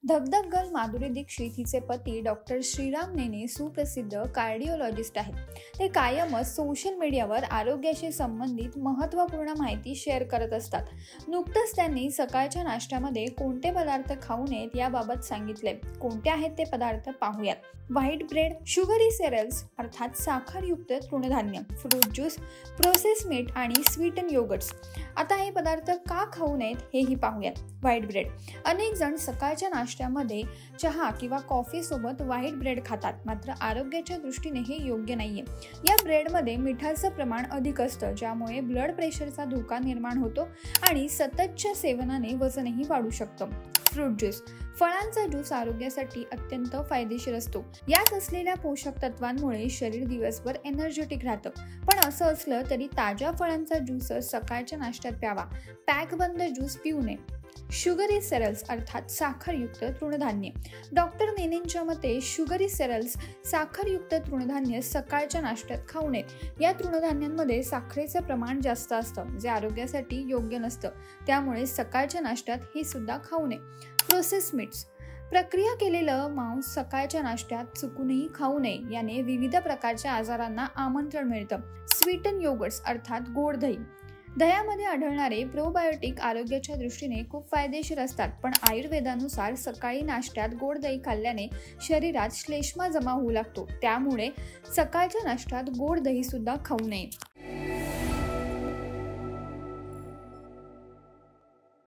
धगधग girl Madhuri Dixit हिचे पती doctor Shriram नेने सुप्रसिद्ध कार्डिओलॉजिस्ट आहेत. ते कायमच सोशल मीडियावर आरोग्याशी संबंधित महत्त्वपूर्ण माहिती शेअर करत असतात. नुकतंच त्यांनी सकाळच्या नाश्त्यामध्ये कोणते पदार्थ खाऊ नयेत याबाबत सांगितले. कोणते आहेत ते पदार्थ पाहूयात. व्हाईट ब्रेड, शुगरी सेरेल्स अर्थात साखरयुक्त तृणधान्य, फ्रूट ज्यूस, प्रोसेस मीट आणि स्वीटन योगर्ट्स. आता हे पदार्थ का खाऊ नयेत हेही पाहूयात. White bread. अनेक जण सकाळच्या नाश्त्यामध्ये चहा किंवा कॉफी सोबत व्हाईट ब्रेड खातात, मात्र आरोग्याच्या दृष्टीने हे योग्य नाहीये. या ब्रेडमध्ये मिठाचं प्रमाण अधिक असतं, ज्यामुळे ब्लड प्रेशरचा धोका निर्माण होतो आणि सततच्या सेवनाने वजनही वाढू शकतं. Fruit juice. फळांचा ज्यूस आरोग्यासाठी अत्यंत फायदेशीर असतो. यात असलेल्या पोषक तत्वांमुळे शरीर दिवसभर एनर्जेटिक राहतं. पण असं असलं तरी ताज्या फळांचा ज्यूस सकाळच्या नाश्त्यात प्यावा. पॅकबंद ज्यूस पिऊ नये. शुगरी सेरेल्स अर्थात साखरयुक्त तृणधान्य. डॉक्टर नेनेंच्या मते शुगरी सेरेल्स साखरयुक्त तृणधान्य सकाळच्या नाश्त्यात खाऊ नयेत. या तृणधान्यांमध्ये साखरेचं प्रमाण जास्त असतं, जे आरोग्यासाठी योग्य नसतं. त्यामुळे सकाळच्या नाश्त्यात हे सुद्धा खाऊ नये. Process meats. प्रक्रिया केलेलं मांस सकाळच्या नाश्त्यात चुकूनही खाऊ नये. याने विविध प्रकारच्या आजारांना आमंत्रण मिळतं. स्वीटन योगर्ट्स अर्थात गोड दही. दह्यामध्ये आढळणारे प्रोबायोटिक आरोग्याच्या दृष्टीने खूप फायदेशीर असतात, पण आयुर्वेदानुसार सकाळी नाश्त्यात गोड दही खाल्ल्याने शरीरात श्लेष्मा जमा होऊ लागतो. त्यामुळे सकाळच्या नाश्त्यात गोड दही सुद्धा खाऊ नये.